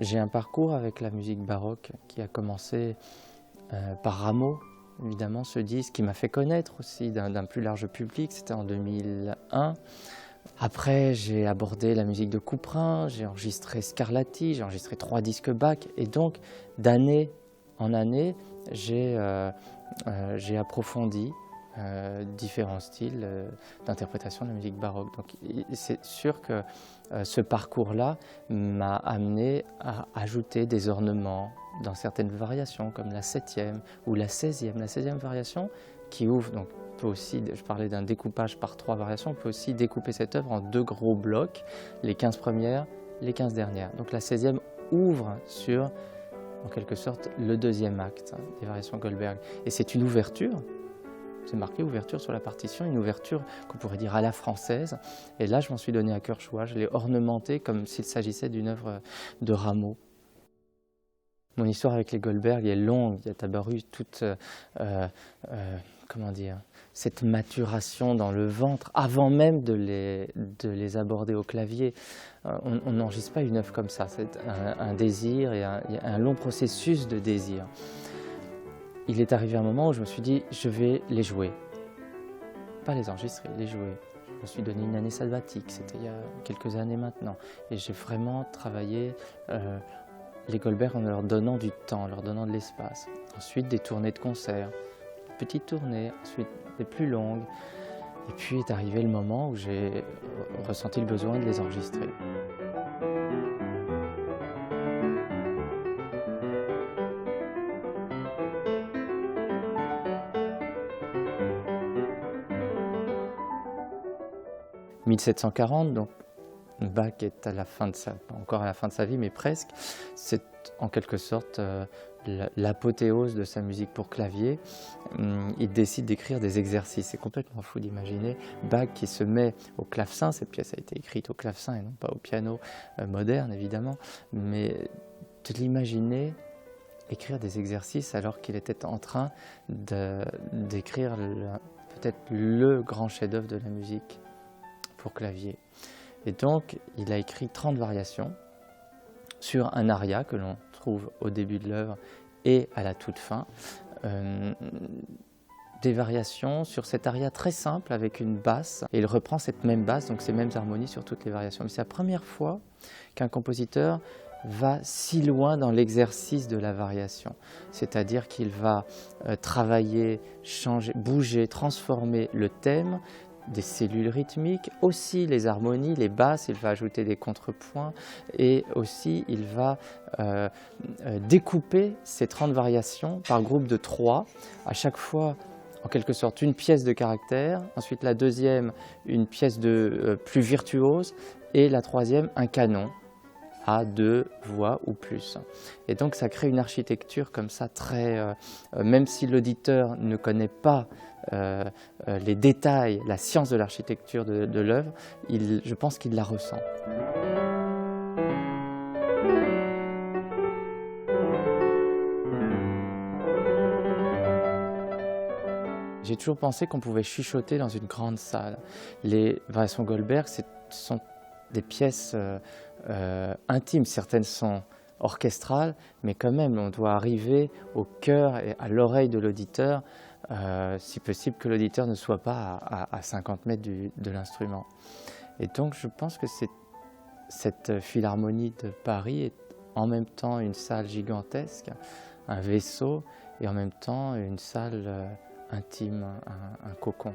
J'ai un parcours avec la musique baroque qui a commencé par Rameau, évidemment, ce disque qui m'a fait connaître aussi d'un plus large public, c'était en 2001. Après, j'ai abordé la musique de Couperin, j'ai enregistré Scarlatti, j'ai enregistré 3 disques Bach, et donc d'année en année, j'ai approfondi différents styles d'interprétation de la musique baroque. Donc c'est sûr que ce parcours-là m'a amené à ajouter des ornements dans certaines variations, comme la 7e ou la 16e. La 16e variation qui ouvre, donc on peut aussi, je parlais d'un découpage par 3 variations, on peut aussi découper cette œuvre en 2 gros blocs, les 15 premières, les 15 dernières. Donc la 16e ouvre sur, en quelque sorte, le 2e acte des variations Goldberg. Et c'est une ouverture. C'est marqué ouverture sur la partition, une ouverture qu'on pourrait dire à la française. Et là, je m'en suis donné à cœur joie. Je l'ai ornementé comme s'il s'agissait d'une œuvre de Rameau. Mon histoire avec les Goldberg est longue. Il y a d'abord eu toute, comment dire, cette maturation dans le ventre avant même de les aborder au clavier. On n'enregistre pas une œuvre comme ça. C'est un désir et un long processus de désir. Il est arrivé un moment où je me suis dit, je vais les jouer. Pas les enregistrer, les jouer. Je me suis donné une année sabbatique, c'était il y a quelques années maintenant. Et j'ai vraiment travaillé les Goldberg en leur donnant du temps, en leur donnant de l'espace. Ensuite, des tournées de concerts, des petites tournées, ensuite des plus longues. Et puis est arrivé le moment où j'ai ressenti le besoin de les enregistrer. « 1740 », donc Bach est à la fin de sa, pas encore à la fin de sa vie, mais presque. C'est en quelque sorte l'apothéose de sa musique pour clavier. Il décide d'écrire des exercices. C'est complètement fou d'imaginer Bach qui se met au clavecin. Cette pièce a été écrite au clavecin et non pas au piano moderne, évidemment. Mais de l'imaginer écrire des exercices alors qu'il était en train d'écrire peut-être le grand chef-d'œuvre de la musique pour clavier. Et donc, il a écrit 30 variations sur un aria que l'on trouve au début de l'œuvre et à la toute fin. Des variations sur cet aria très simple avec une basse. Et il reprend cette même basse, donc ces mêmes harmonies sur toutes les variations. Mais c'est la première fois qu'un compositeur va si loin dans l'exercice de la variation. C'est-à-dire qu'il va travailler, changer, bouger, transformer le thème, des cellules rythmiques, aussi les harmonies, les basses, il va ajouter des contrepoints et aussi il va découper ces 30 variations par groupe de 3, à chaque fois en quelque sorte une pièce de caractère, ensuite la deuxième une pièce plus virtuose et la troisième un canon à 2 voix ou plus. Et donc ça crée une architecture comme ça très, même si l'auditeur ne connaît pas les détails, la science de l'architecture de l'œuvre, je pense qu'il la ressent. J'ai toujours pensé qu'on pouvait chuchoter dans une grande salle. Les variations Goldberg, ce sont des pièces intimes, certaines sont orchestrales, mais quand même on doit arriver au cœur et à l'oreille de l'auditeur, si possible que l'auditeur ne soit pas à 50 mètres de l'instrument. Et donc je pense que cette Philharmonie de Paris est en même temps une salle gigantesque, un vaisseau, et en même temps une salle intime, un cocon.